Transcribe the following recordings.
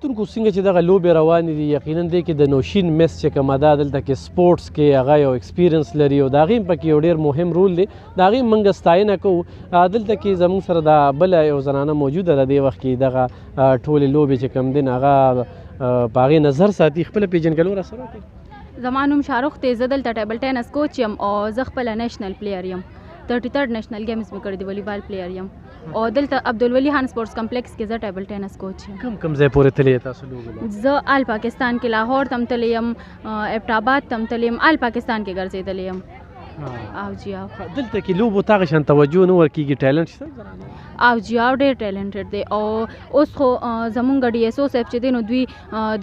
کتونکو څنګه چې دغه لوبې روانې دي یقینا دې کې د نوشین میس چې کومه ده دلته کې سپورټس کې هغه یو ایکسپیرینس لري او د هغې هم پکې یو ډېر مهم رول دی د هغې موږ ستاینه کوو. دلته کې زموږ سره دا بله یو زنانه موجوده ده دې وخت کې دغه ټولې لوبې چې کوم دي هغه په هغې نظر ساتي. خپله پیژنګلو را سره وکړئ. زما نوم شاهرخ دی، زه دلته ټیبل ټینس کوچ یم او زه خپله نیشنل پلیر یم. 33 نیشنل گیمز مې کړي دي، والیبال پلیر یم او دلته عبدالولي خان سپورټس کمپلیکس کې زه ټیبل ټینس کوچ یم. کوم ځای پورې تللی تاسو لوبې؟ زه آل پاکستان کې لاهور تم تللی یم، ابټاباد تم تللی یم، آل پاکستان کې ګرځېدلی یم. او جی او دلته کې لوبو ته هغه شان توجه نه ورکېږي، ټیلنټ شته؟ او جی او ډېر ټیلنټډ دی او اوس خو زمونږ ډي ایس او صاحب چې دی نو دوی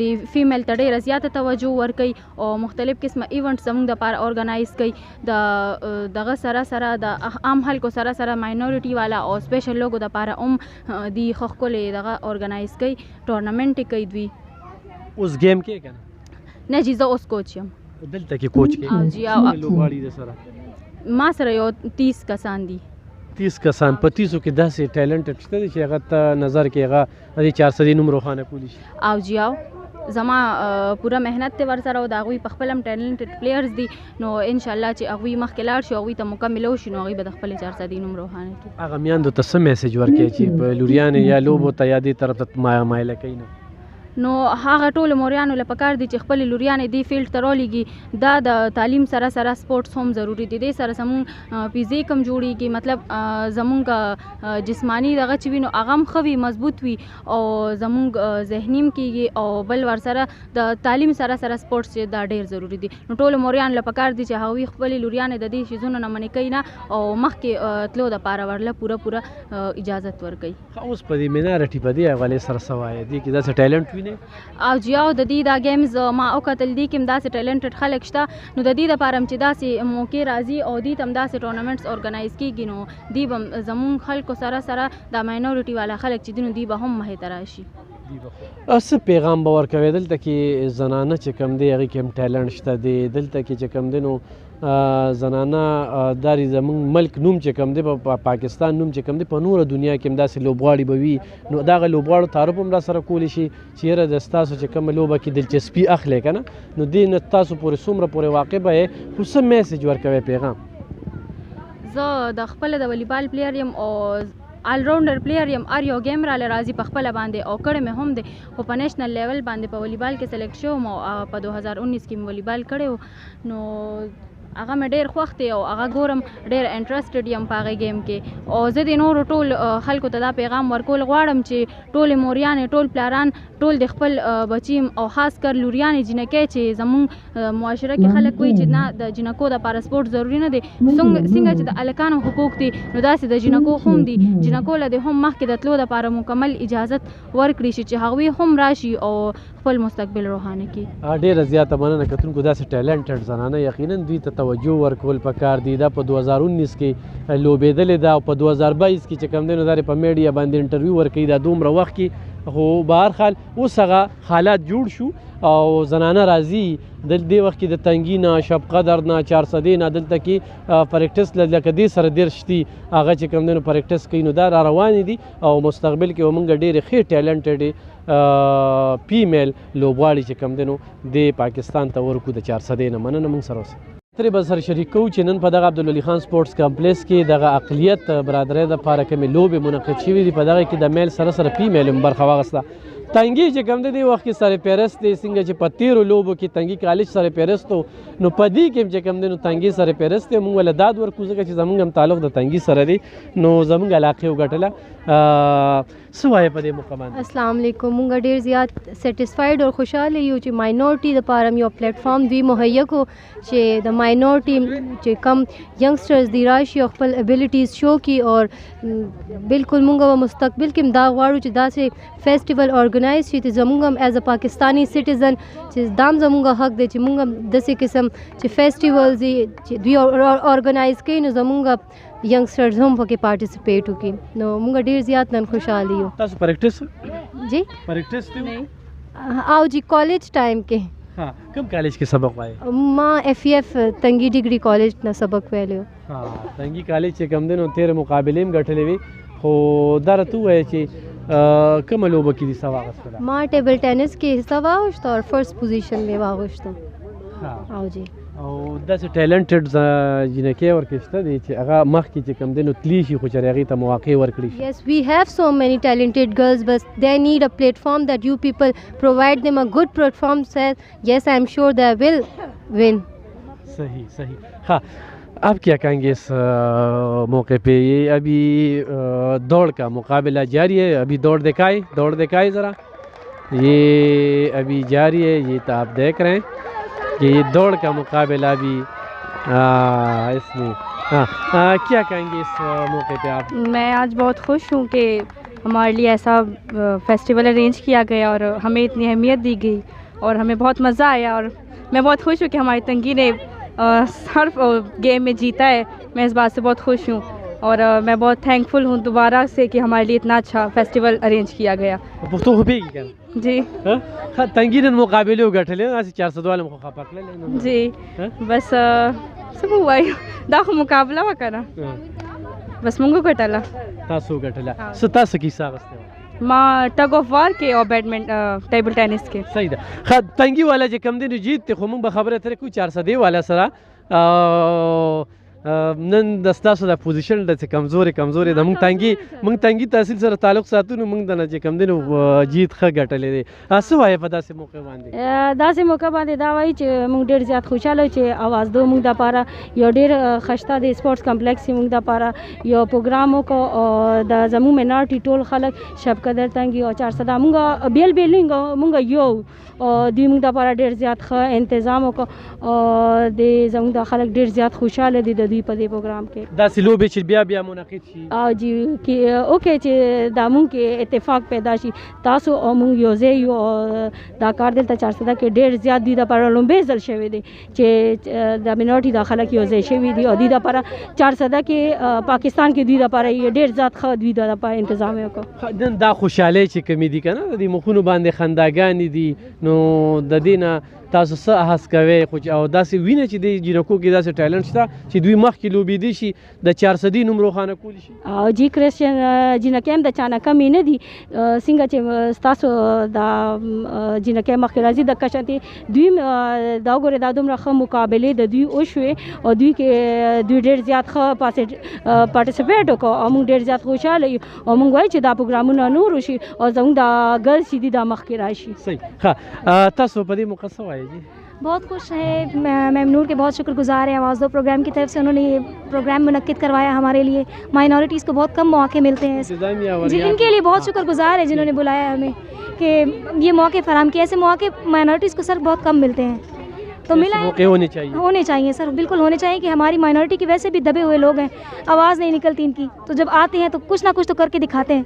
د فیمیل ته ډېره زیاته توجه ورکوي او مختلف قسمه ایونټ زمونږ دپاره ارګنایز کوي. د دغه سره سره د عام خلکو سره سره ماینورټي والا او سپیشل لوګو دپاره هم دی ښه ښکلې دغه ارګنایز کوي، ټورنمنټ یې کوي دوی. اوس گیم کې که نه؟ نه جی زه اوس کوچ یم. دلته کې کوچ کې؟ او جی او لوبغاړي د سره ما سره یو 30 کسان دي. 30 کسان په 30 کې داسې ټیلنټډ شته چې هغه ته نظر کې هغه د 400 نوم روښانه کولی شي؟ او جی او زما پوره محنت ته ورسره او د هغوی په خپل هم ټیلنټډ پلیئرز دي نو انشاءالله چې هغوی مخکې لاړ شي، هغوی ته مکمل وشي نو هغوی به د خپلې 400 نوم روښانه کړي. هغه میندو ته څه میسیج ورکوي چې په لوریانې یا لوبو ته یا دې طرف ته مایله کوي نه؟ نو هغه ټولو موریانو له پکار دي چې خپلې لوریانې دې فیلډ ته راولېږي. دا د تعلیم سره سره سپورټس هم ضروري دي، دې سره زمونږ فزیک هم جوړېږي، مطلب زمونږ جسماني دغه چې وي نو هغه هم ښه وي، مضبوط وي او زمونږ ذهني هم کېږي او بل ورسره د تعلیم سره سره سپورټس چې دا ډېر ضروري دي. نو ټولو موریانو له پکار دي چې هغوی خپلې لوریانې د دې شیزونو نه منې کوي نه او مخکې تلو دپاره ورله پوره اجازت ورکوي. اوس په دې مینارټي په دې حوالې سره څه وایې دې کې داسې ټیلنټ وینې؟ او جی او د دې دا گیمز ما وکتل دي کې هم داسې ټیلنټډ خلک شته نو د دې دپاره هم چې داسې موقع راځي او دې ته هم داسې ټورنمنټس ارګنایز کېږي نو دوی به زمونږ خلکو سره سره دا ماینورټي والا خلک چې دي نو دوی به هم مخې ته راشي. څه پیغام به ورکوې دلته کې زنانه چې کوم دی هغې کې هم ټیلنټ شته دی، دلته کې چې کوم دی نو زنانه داري زمونږ ملک نوم چې کوم دی په پاکستان نوم چې کوم دی په نوره دنیا کې هم داسې لوبغاړي به وي نو دغه لوبغاړو تعارف هم را سره کولی شي چې یاره د ستاسو چې کومه لوبه کې دلچسپي اخلئ که نه نو دې نه تاسو پورې څومره پورې واقع به یې خو څه میسیج ورکوئ پیغام؟ زه د خپله د والیبال پلیر یم او آل راونډر پلیر یم، هر یو گیم راله راځي په خپله باندې او کړی مې هم دی خو په نیشنل لیول باندې په والیبال کې سلیکټ شوم او په 2019 کې مې والیبال کړی و نو هغه مې ډېر خوښ دی او هغه ګورم ډېر انټرسټډ یم په هغې گیم کې او زه د نورو ټول خلکو ته دا پیغام ورکول غواړم چې ټولې موریانې ټول پلاران ټول د خپل بچي او خاص کر لوریانې جینکۍ چې زمونږ معاشره کې خلک وایي چې نه د جینکو دپاره سپورټ ضروري نه دی، څنګه چې د هلکانو حقوق دي نو داسې د جینکو هم دي، جینکو له دې هم مخکې د تلو دپاره مکمل اجازت ورکړي شي چې هغوی هم راشي او خپل مستقبل روښانه کړي. ډېره زیاته مننه کتونکو داسې ټیلنټډ زنانه یقینا دوی ته توجه ورکول پکار دي. دا په 2019 کې لوبېدلې ده او په 2022 کې چې کوم دی نو دا په میډیا باندې انټرویو ورکوي دا دومره وخت کې خو به هر حال اوس هغه حالات جوړ شو او زنانه راځي دې وخت کې د تنګي نه شب قدر نه 400 نه دلته کې پریکټس لکه دې سره دېرش دي هغه چې کوم دی نو پریکټس کوي نو دا را روانې دي او مستقبل کې به موږ ډېرې ښې ټیلنټډ فیمیل لوبغاړي چې کوم دی نو د پاکستان ته ورکو د 400 نه مننه موږ سره اوسئ. ترې به سره شریک کوو چې نن په دغه عبدالولي خان سپورټس کمپلیکس کې دغه اقلیت برادرۍ دپاره کومې لوبې منعقد شوي دي په دغه کې د میل سره سره فیمیل هم برخه واخیسته. تنګي چې کوم دی دې وخت کې سرپرست دی څنګه چې په تېرو لوبو کې تنګي کالج سرپرست و نو په دې کې هم چې کوم دی نو تنګي سرپرست دی موږ له داد ورکو ځکه چې زموږ هم تعلق د تنګي سره دی نو زموږ علاقې وګټله. څه وایې په دې موقع باندې؟ السلام علیکم. موږ ډېر زیات سیټسفاید او خوشحاله یو چې ماینورټي دپاره یو پلیټفارم دوی مهیا کو چې د ماینورټي چې کم ینګسټرز دی راشي او خپل ابیلیټیز شو کړي اور بالکل موږ به مستقبل کې هم دا غواړو چې داسې فیسټیول ارګنایز شي چې زموږ هم ایز ا پاکستاني سټیزن چې دا هم زموږ حق دی چې موږ هم داسې قسم چې فیسټیولز چې دوی ارګنایز کوي نو زموږ ینګسټرز هم پکې پارټیسپیټ وکړي نو موږ ډېر زیات نن خوشحاله یو. تاسو پریکټس جی پریکټس دی او جی کالج ټایم کې کوم کالج کې سبق وایي؟ ما اف ای اف تنګي ډیګري کالج نه سبق ویلو. تنګي کالج چې کوم دی نو تېره مقابلې هم ګټلې وي خو دا راته ووایه چې کومه لوبه کې دې څه واخیستله؟ ما ټیبل ټینس کې حصہ واخیسته او فرست پوزیشن مې واخیسته. او جی او داسې ټیلنټډ جنکۍ ورکې شته دي چې هغه مخکې چې کوم دی نو تللی شي خو چې هغې ته مواقع ورکړي شي؟ Yes, we have so many talented girls, but they need a platform that you people provide them a good platform. Says yes, I'm sure they will win. صحیح صحیح. हाँ, आप क्या कहेंगे इस मौके पे? ये अभी दौड़ का मुकाबला जारी है, अभी दौड़ दिखाए ज़रा. ये अभी जारी है, ये तो आप देख रहे हैं कि ये दौड़ का मुकाबला भी इसमें. क्या कहेंगे इस मौके पे आप? मैं आज बहुत खुश हूँ कि हमारे लिए ऐसा फेस्टिवल अरेंज किया गया और हमें इतनी अहमियत दी गई और हमें बहुत मज़ा आया. और मैं बहुत खुश हूँ कि हमारी तंगी ने हर गेम में जीता है. मैं इस बात से बहुत खुश हूँ और मैं बहुत थैंकफुल हूँ दोबारा से कि हमारे लिए इतना अच्छा फेस्टिवल अरेंज किया गया. پښتو خو پیږي کنه؟ जी ها تنګي نن مقابله وګټلې داسې 400 والا مخ خپه کړل. जी बस सब وای دا خو مقابله وکړه بس مونږ ګټله. تاسو ګټله څه تاسو کې ساغسته ما ټګ اف وار کې او بیډمنټن ټیبل ټینس کې. صحیح ده. ښه تنګي والا چې کم دی نو جیت ته خو موږ به خبره ترې کوو 400 والا سره نن د ستاسو د پوزیشن د کمزوري د موږ تنګي تحصیل سره تعلق ساتو نو موږ د نه چې کم دی نو جیت ښه ګټلې دی. څه وایې په داسې موقع باندې؟ داسې موقع باندې دا وایي چې موږ ډېر زیات خوشحاله چې اواز دو موږ دپاره یو ډېر ښایسته د سپورټس کمپلیکس موږ دپاره یو پروګرام وکړو او د زموږ مینارټي ټول خلک شب قدر تنګي او 400 موږ بیل موږ یو او دوی موږ دپاره ډېر زیات ښه انتظام وکړو او د زموږ د خلک ډېر زیات خوشحاله دي د دوی په دې پروګرام کې. داسې لوبې چې بیا منعقد شي او جی اوکې چې دا موږ کې اتفاق پیدا شي تاسو او موږ یو ځای یو دا کار دلته 400 کې ډېر زیات دوی دپاره لومبې ځل شوی دی چې د مینارټي دا خلک یو ځای شوي دي او دوی دپاره 400 کې پاکستان کې دوی دپاره ډېر زیات ښه دوی دپاره انتظام یې وکړو. نن دا خوشحالۍ چې کمې دي که نه د دې مخونو باندې خنداګانې دي نو د دې نه تاسو څه احس کوئ خو او داسې وینه چې د جنکو کې داسې ټیلنټ شته چې دوی مخکې لوبېدی شي د 400 نوم روښانه کولی شي؟ او جی کرسچن جنکۍ هم د چا نه کمې نه دي څنګه چې ستاسو دا جنکۍ مخکې راځي د کشانتې دوی دا وګورئ دا دومره ښه مقابلې د دوی وشوې او دوی کې دوی ډېر زیات ښه پارټیسپیټ وکړو او موږ ډېر زیات خوشحاله یو او موږ وایو چې دا پروګرامونه نور وشي او زموږ دا ګرلز چې دي دا مخکې راشي. صحیح. ښه تاسو په دې موقع څه وایئ؟ جی बहुत खुश है. मेमनूर के बहुत शुक्रगुजार है आवाज़ दो प्रोग्राम की तरफ से. उन्होंने ये प्रोग्राम मुनक्किद करवाया हमारे लिए. माइनॉरिटीज़ को बहुत कम मौके मिलते हैं जी, इनके लिए बहुत शुक्रगुजार है जिन्होंने बुलाया हमें कि ये मौके फराम किए. ऐसे मौके माइनॉरिटीज़ को सर बहुत कम मिलते हैं तो मिला होने चाहिए सर, बिल्कुल होने चाहिए कि हमारी माइनॉरिटी के वैसे भी दबे हुए लोग हैं, आवाज़ नहीं निकलती इनकी, तो जब आते हैं तो कुछ ना कुछ तो करके दिखाते हैं.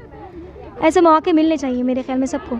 ऐसे मौके मिलने चाहिए मेरे ख्याल में सबको.